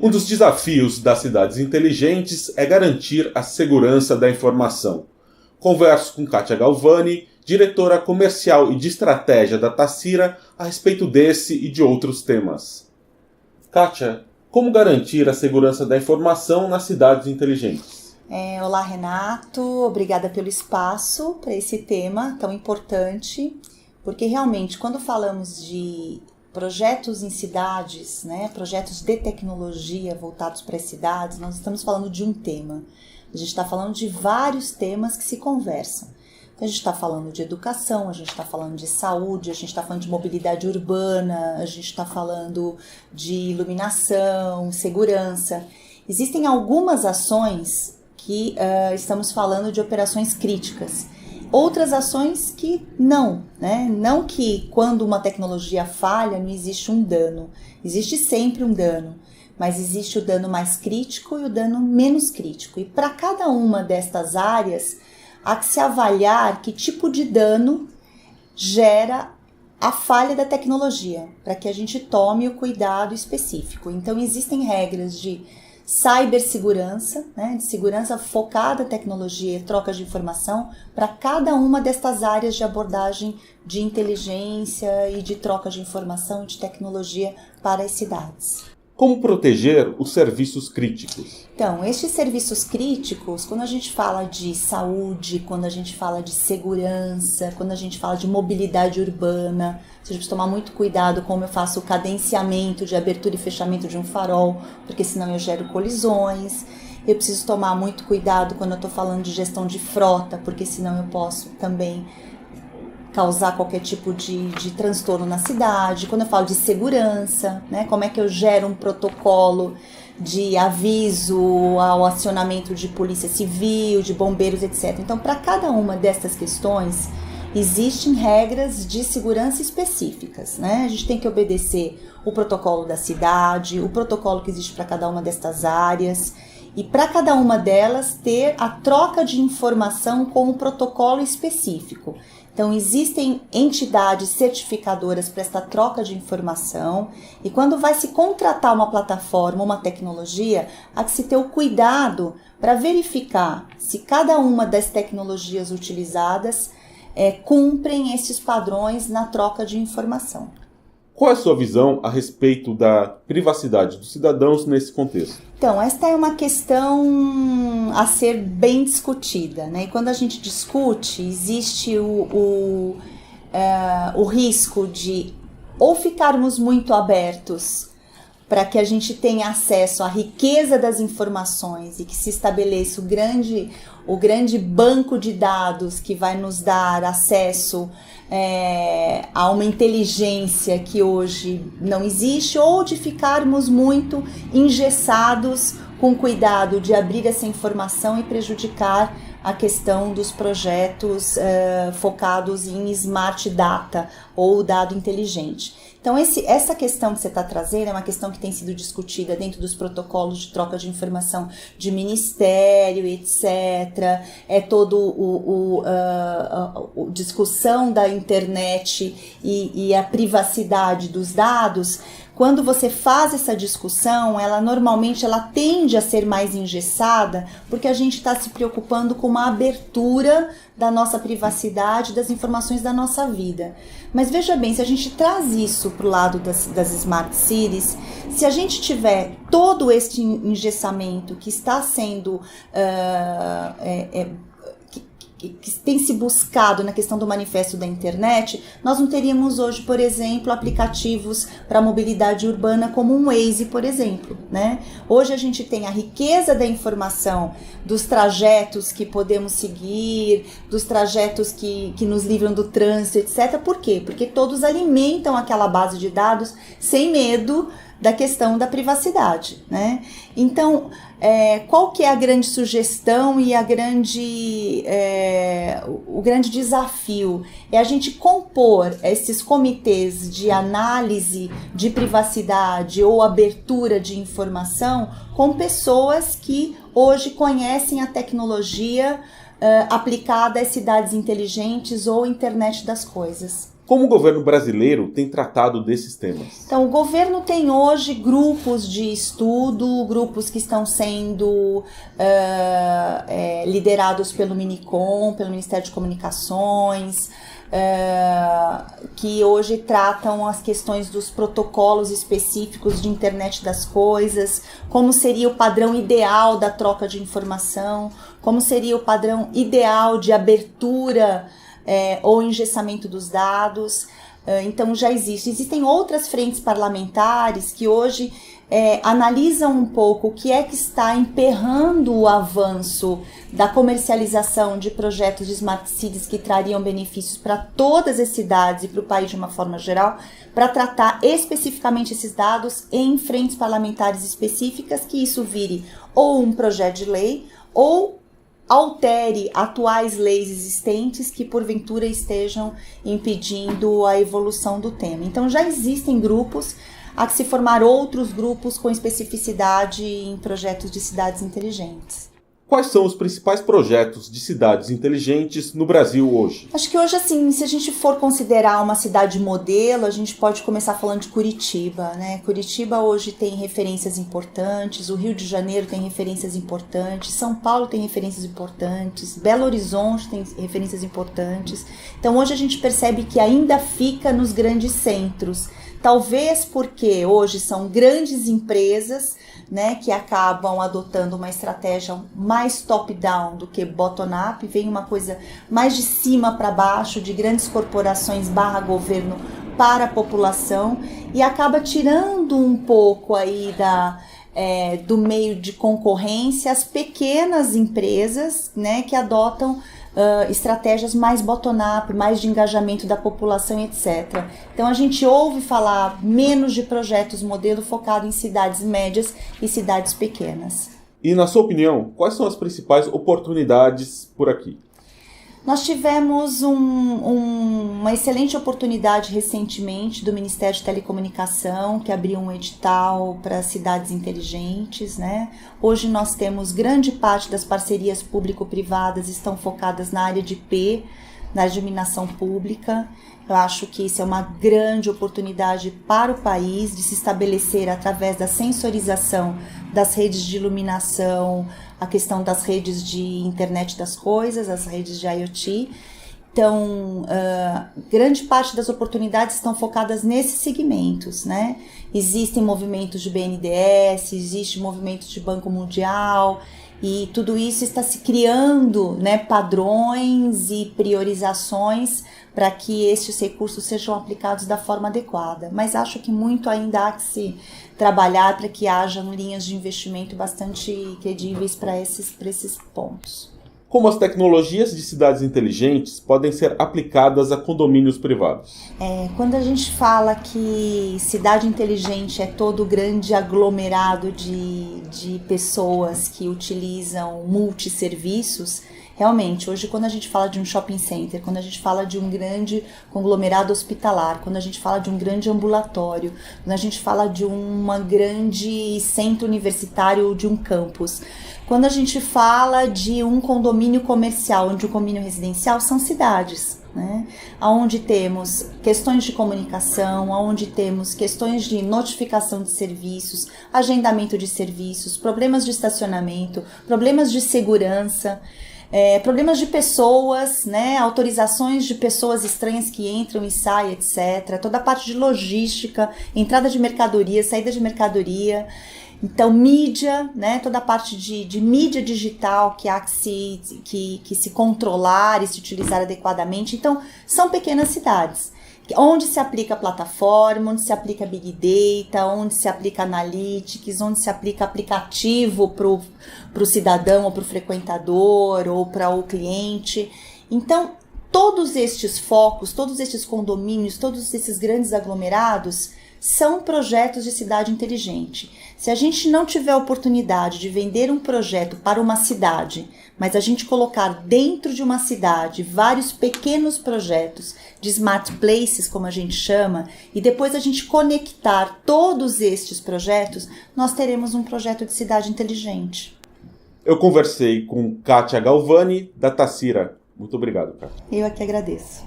Um dos desafios das cidades inteligentes é garantir a segurança da informação. Converso com Kátia Galvani, diretora comercial e de estratégia da Tacira, a respeito desse e de outros temas. Kátia, como garantir a segurança da informação nas cidades inteligentes? Olá, Renato. Obrigada pelo espaço para esse tema tão importante, porque realmente quando falamos de projetos em cidades, projetos de tecnologia voltados para as cidades, nós estamos falando de um tema. A gente está falando de vários temas que se conversam. Então, a gente está falando de educação, a gente está falando de saúde, a gente está falando de mobilidade urbana, a gente está falando de iluminação, segurança. Existem algumas ações que estamos falando de operações críticas. Outras ações que não, Não que quando uma tecnologia falha não existe um dano. Existe sempre um dano, mas existe o dano mais crítico e o dano menos crítico. E para cada uma destas áreas, há que se avaliar que tipo de dano gera a falha da tecnologia, para que a gente tome o cuidado específico. Então, existem regras de cibersegurança, de segurança focada em tecnologia e troca de informação para cada uma destas áreas de abordagem de inteligência e de troca de informação e de tecnologia para as cidades. Como proteger os serviços críticos? Então, estes serviços críticos, quando a gente fala de saúde, quando a gente fala de segurança, quando a gente fala de mobilidade urbana, você precisa tomar muito cuidado como eu faço o cadenciamento de abertura e fechamento de um farol, porque senão eu gero colisões. Eu preciso tomar muito cuidado quando eu estou falando de gestão de frota, porque senão eu posso também causar qualquer tipo de transtorno na cidade. Quando eu falo de segurança, como é que eu gero um protocolo de aviso ao acionamento de polícia civil, de bombeiros, etc. Então, para cada uma dessas questões, existem regras de segurança específicas, A gente tem que obedecer o protocolo da cidade, o protocolo que existe para cada uma destas áreas, e para cada uma delas ter a troca de informação com um protocolo específico. Então, existem entidades certificadoras para esta troca de informação, e quando vai se contratar uma plataforma, uma tecnologia, há que se ter o cuidado para verificar se cada uma das tecnologias utilizadas cumprem esses padrões na troca de informação. Qual é a sua visão a respeito da privacidade dos cidadãos nesse contexto? Então, esta é uma questão a ser bem discutida, E quando a gente discute, existe o risco de ou ficarmos muito abertos para que a gente tenha acesso à riqueza das informações e que se estabeleça o grande banco de dados que vai nos dar acesso a uma inteligência que hoje não existe, ou de ficarmos muito engessados com cuidado de abrir essa informação e prejudicar a questão dos projetos focados em smart data ou dado inteligente. Então, essa questão que você está trazendo é uma questão que tem sido discutida dentro dos protocolos de troca de informação de ministério, etc. É todo a discussão da internet e a privacidade dos dados. Quando você faz essa discussão, ela tende a ser mais engessada, porque a gente está se preocupando com uma abertura da nossa privacidade, das informações da nossa vida. Mas veja bem, se a gente traz isso para o lado das Smart Cities, se a gente tiver todo este engessamento que está sendo que tem se buscado na questão do manifesto da internet, nós não teríamos hoje, por exemplo, aplicativos para mobilidade urbana como um Waze, por exemplo, Hoje a gente tem a riqueza da informação dos trajetos que podemos seguir, dos trajetos que nos livram do trânsito, etc. Por quê? Porque todos alimentam aquela base de dados sem medo da questão da privacidade, Então, qual que é a grande sugestão e o grande desafio? É a gente compor esses comitês de análise de privacidade ou abertura de informação com pessoas que hoje conhecem a tecnologia aplicada às cidades inteligentes ou internet das coisas. Como o governo brasileiro tem tratado desses temas? Então, o governo tem hoje grupos de estudo, grupos que estão sendo liderados pelo Minicom, pelo Ministério de Comunicações, que hoje tratam as questões dos protocolos específicos de internet das coisas, como seria o padrão ideal da troca de informação, como seria o padrão ideal de abertura ou engessamento dos dados. Então já existem outras frentes parlamentares que hoje analisam um pouco o que é que está emperrando o avanço da comercialização de projetos de Smart Cities que trariam benefícios para todas as cidades e para o país de uma forma geral, para tratar especificamente esses dados em frentes parlamentares específicas, que isso vire ou um projeto de lei ou altere atuais leis existentes que porventura estejam impedindo a evolução do tema. Então já existem grupos, há que se formar outros grupos com especificidade em projetos de cidades inteligentes. Quais são os principais projetos de cidades inteligentes no Brasil hoje? Acho que hoje, assim, se a gente for considerar uma cidade modelo, a gente pode começar falando de Curitiba, né? Curitiba hoje tem referências importantes, o Rio de Janeiro tem referências importantes, São Paulo tem referências importantes, Belo Horizonte tem referências importantes. Então hoje a gente percebe que ainda fica nos grandes centros. Talvez porque hoje são grandes empresas, né, que acabam adotando uma estratégia mais top-down do que bottom-up, vem uma coisa mais de cima para baixo, de grandes corporações / governo para a população, e acaba tirando um pouco aí do meio de concorrência as pequenas empresas, né, que adotam estratégias mais bottom-up, mais de engajamento da população, etc. Então a gente ouve falar menos de projetos modelo focado em cidades médias e cidades pequenas. E na sua opinião, quais são as principais oportunidades por aqui? Nós tivemos uma excelente oportunidade recentemente do Ministério de Telecomunicação, que abriu um edital para cidades inteligentes, né? Hoje nós temos grande parte das parcerias público-privadas estão focadas na área de IP, na área de iluminação pública. Eu acho que isso é uma grande oportunidade para o país de se estabelecer através da sensorização das redes de iluminação, a questão das redes de internet das coisas, as redes de IoT. Então, grande parte das oportunidades estão focadas nesses segmentos, né? Existem movimentos de BNDES, existe movimentos de Banco Mundial, e tudo isso está se criando, né, padrões e priorizações para que esses recursos sejam aplicados da forma adequada. Mas acho que muito ainda há que se trabalhar para que hajam linhas de investimento bastante credíveis para esses pontos. Como as tecnologias de cidades inteligentes podem ser aplicadas a condomínios privados? Quando a gente fala que cidade inteligente é todo grande aglomerado de pessoas que utilizam multisserviços, realmente, hoje quando a gente fala de um shopping center, quando a gente fala de um grande conglomerado hospitalar, quando a gente fala de um grande ambulatório, quando a gente fala de uma grande centro universitário ou de um campus, quando a gente fala de um condomínio comercial, onde o condomínio residencial são cidades, né? Onde temos questões de comunicação, onde temos questões de notificação de serviços, agendamento de serviços, problemas de estacionamento, problemas de segurança, problemas de pessoas, né? Autorizações de pessoas estranhas que entram e saem, etc. Toda a parte de logística, entrada de mercadoria, saída de mercadoria. Então, mídia, né, toda a parte de mídia digital que há que se controlar e se utilizar adequadamente. Então, são pequenas cidades, onde se aplica plataforma, onde se aplica Big Data, onde se aplica Analytics, onde se aplica aplicativo para o cidadão ou para o frequentador ou para o cliente. Então, todos estes focos, todos estes condomínios, todos esses grandes aglomerados são projetos de cidade inteligente. Se a gente não tiver a oportunidade de vender um projeto para uma cidade, mas a gente colocar dentro de uma cidade vários pequenos projetos de smart places, como a gente chama, e depois a gente conectar todos estes projetos, nós teremos um projeto de cidade inteligente. Eu conversei com Kátia Galvani, da Tacira. Muito obrigado, Kátia. Eu é que agradeço.